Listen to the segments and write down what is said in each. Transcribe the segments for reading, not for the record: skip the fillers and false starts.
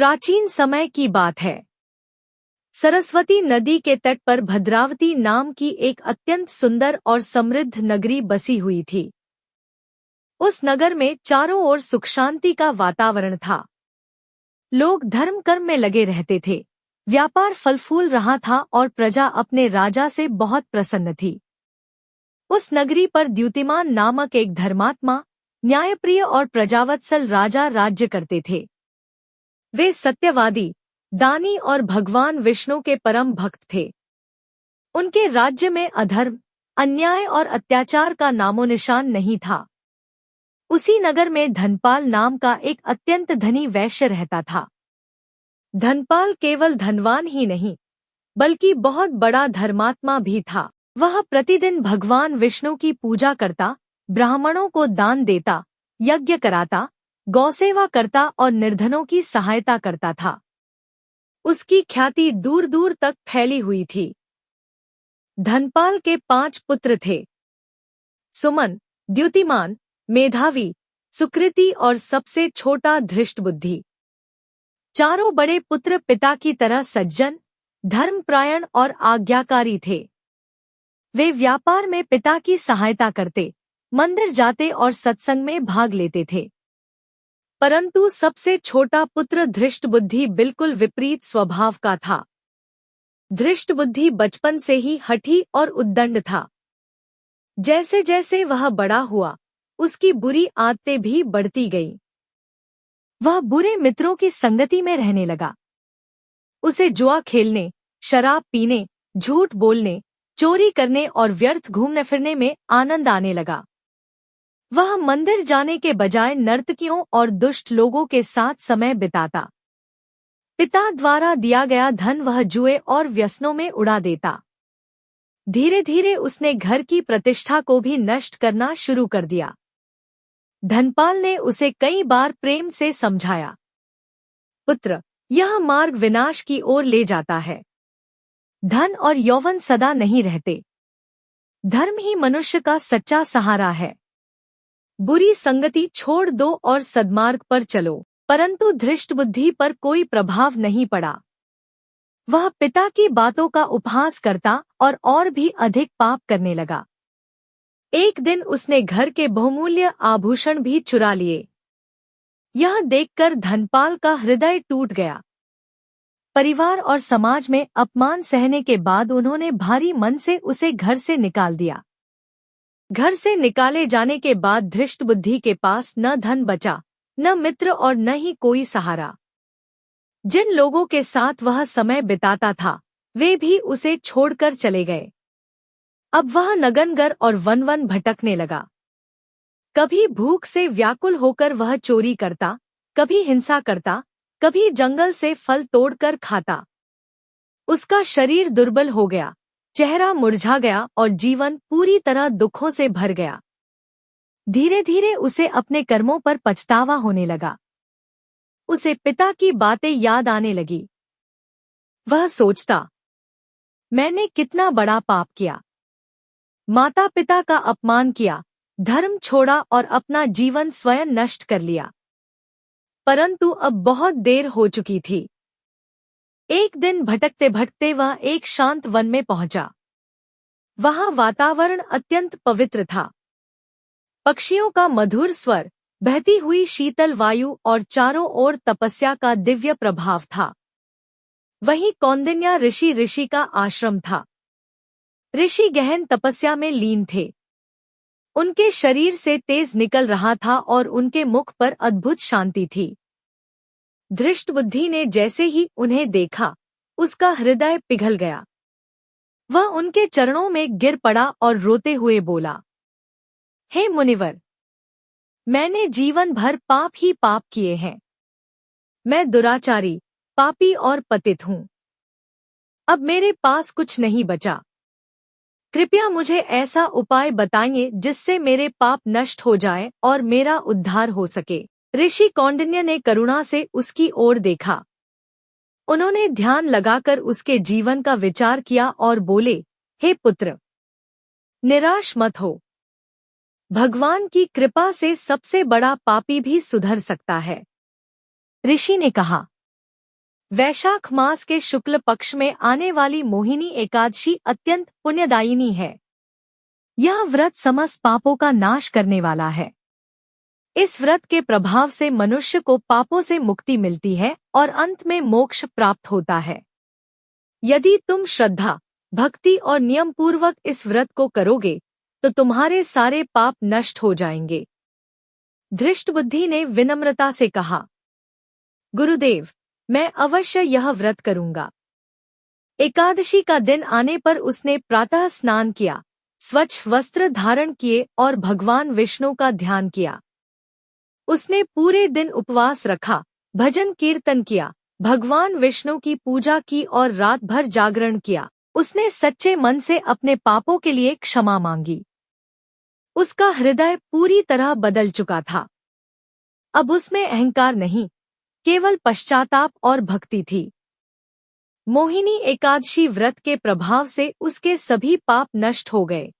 प्राचीन समय की बात है। सरस्वती नदी के तट पर भद्रावती नाम की एक अत्यंत सुंदर और समृद्ध नगरी बसी हुई थी। उस नगर में चारों ओर सुख शांति का वातावरण था। लोग धर्म कर्म में लगे रहते थे, व्यापार फल फूल रहा था और प्रजा अपने राजा से बहुत प्रसन्न थी। उस नगरी पर द्युतिमान नामक एक धर्मात्मा, न्यायप्रिय और प्रजावत्सल राजा राज्य करते थे। वे सत्यवादी, दानी और भगवान विष्णु के परम भक्त थे। उनके राज्य में अधर्म, अन्याय और अत्याचार का नामो निशान नहीं था। उसी नगर में धनपाल नाम का एक अत्यंत धनी वैश्य रहता था। धनपाल केवल धनवान ही नहीं, बल्कि बहुत बड़ा धर्मात्मा भी था। वह प्रतिदिन भगवान विष्णु की पूजा करता, ब्राह्मणों को दान देता, यज्ञ कराता, गौसेवा करता और निर्धनों की सहायता करता था। उसकी ख्याति दूर दूर तक फैली हुई थी। धनपाल के 5 पुत्र थे: सुमन, द्युतिमान, मेधावी, सुकृति और सबसे छोटा धृष्टबुद्धि। चारों बड़े पुत्र पिता की तरह सज्जन, धर्मपरायण और आज्ञाकारी थे। वे व्यापार में पिता की सहायता करते, मंदिर जाते और सत्संग में भाग लेते थे। परंतु सबसे छोटा पुत्र धृष्टबुद्धि बिल्कुल विपरीत स्वभाव का था। धृष्टबुद्धि बचपन से ही हठी और उद्दंड था। जैसे जैसे वह बड़ा हुआ, उसकी बुरी आदतें भी बढ़ती गईं। वह बुरे मित्रों की संगति में रहने लगा। उसे जुआ खेलने, शराब पीने, झूठ बोलने, चोरी करने और व्यर्थ घूमने फिरने में आनंद आने लगा। वह मंदिर जाने के बजाय नर्तकियों और दुष्ट लोगों के साथ समय बिताता। पिता द्वारा दिया गया धन वह जुए और व्यसनों में उड़ा देता। धीरे धीरे उसने घर की प्रतिष्ठा को भी नष्ट करना शुरू कर दिया। धनपाल ने उसे कई बार प्रेम से समझाया, पुत्र, यह मार्ग विनाश की ओर ले जाता है। धन और यौवन सदा नहीं रहते। धर्म ही मनुष्य का सच्चा सहारा है। बुरी संगति छोड़ दो और सद्मार्ग पर चलो। परंतु धृष्टबुद्धि पर कोई प्रभाव नहीं पड़ा। वह पिता की बातों का उपहास करता और भी अधिक पाप करने लगा। एक दिन उसने घर के बहुमूल्य आभूषण भी चुरा लिए। यह देखकर धनपाल का हृदय टूट गया। परिवार और समाज में अपमान सहने के बाद उन्होंने भारी मन से उसे घर से निकाल दिया। घर से निकाले जाने के बाद धृष्टबुद्धि के पास न धन बचा, न मित्र और न ही कोई सहारा। जिन लोगों के साथ वह समय बिताता था, वे भी उसे छोड़कर चले गए। अब वह नगनगर और वन वन भटकने लगा। कभी भूख से व्याकुल होकर वह चोरी करता, कभी हिंसा करता, कभी जंगल से फल तोड़कर खाता। उसका शरीर दुर्बल हो गया, चेहरा मुरझा गया और जीवन पूरी तरह दुखों से भर गया। धीरे धीरे उसे अपने कर्मों पर पछतावा होने लगा। उसे पिता की बातें याद आने लगी। वह सोचता, मैंने कितना बड़ा पाप किया। माता पिता का अपमान किया, धर्म छोड़ा और अपना जीवन स्वयं नष्ट कर लिया। परंतु अब बहुत देर हो चुकी थी। एक दिन भटकते भटकते वह एक शांत वन में पहुंचा। वहां वातावरण अत्यंत पवित्र था। पक्षियों का मधुर स्वर, बहती हुई शीतल वायु और चारों ओर तपस्या का दिव्य प्रभाव था। वहीं कौंडिन्य ऋषि का आश्रम था। ऋषि गहन तपस्या में लीन थे। उनके शरीर से तेज निकल रहा था और उनके मुख पर अद्भुत शांति थी। धृष्टबुद्धि ने जैसे ही उन्हें देखा, उसका हृदय पिघल गया। वह उनके चरणों में गिर पड़ा और रोते हुए बोला, हे मुनिवर, मैंने जीवन भर पाप ही पाप किए हैं। मैं दुराचारी, पापी और पतित हूँ। अब मेरे पास कुछ नहीं बचा। कृपया मुझे ऐसा उपाय बताइए जिससे मेरे पाप नष्ट हो जाए और मेरा उद्धार हो सके। ऋषि कौंडिन्य ने करुणा से उसकी ओर देखा। उन्होंने ध्यान लगाकर उसके जीवन का विचार किया और बोले, हे पुत्र, निराश मत हो। भगवान की कृपा से सबसे बड़ा पापी भी सुधर सकता है। ऋषि ने कहा, वैशाख मास के शुक्ल पक्ष में आने वाली मोहिनी एकादशी अत्यंत पुण्यदायिनी है। यह व्रत समस्त पापों का नाश करने वाला है। इस व्रत के प्रभाव से मनुष्य को पापों से मुक्ति मिलती है और अंत में मोक्ष प्राप्त होता है। यदि तुम श्रद्धा, भक्ति और नियम पूर्वक इस व्रत को करोगे तो तुम्हारे सारे पाप नष्ट हो जाएंगे। धृष्टबुद्धि ने विनम्रता से कहा, गुरुदेव, मैं अवश्य यह व्रत करूंगा। एकादशी का दिन आने पर उसने प्रातः स्नान किया, स्वच्छ वस्त्र धारण किए और भगवान विष्णु का ध्यान किया। उसने पूरे दिन उपवास रखा, भजन कीर्तन किया, भगवान विष्णु की पूजा की और रात भर जागरण किया। उसने सच्चे मन से अपने पापों के लिए क्षमा मांगी। उसका हृदय पूरी तरह बदल चुका था। अब उसमें अहंकार नहीं, केवल पश्चाताप और भक्ति थी। मोहिनी एकादशी व्रत के प्रभाव से उसके सभी पाप नष्ट हो गए।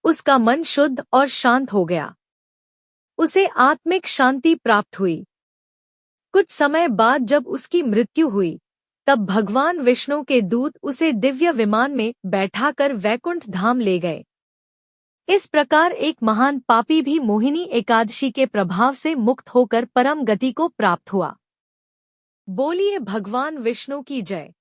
उसका मन शुद्ध और शांत हो गया। उसे आत्मिक शांति प्राप्त हुई। कुछ समय बाद जब उसकी मृत्यु हुई, तब भगवान विष्णु के दूत उसे दिव्य विमान में बैठाकर वैकुंठ धाम ले गए। इस प्रकार एक महान पापी भी मोहिनी एकादशी के प्रभाव से मुक्त होकर परम गति को प्राप्त हुआ। बोलिए भगवान विष्णु की जय।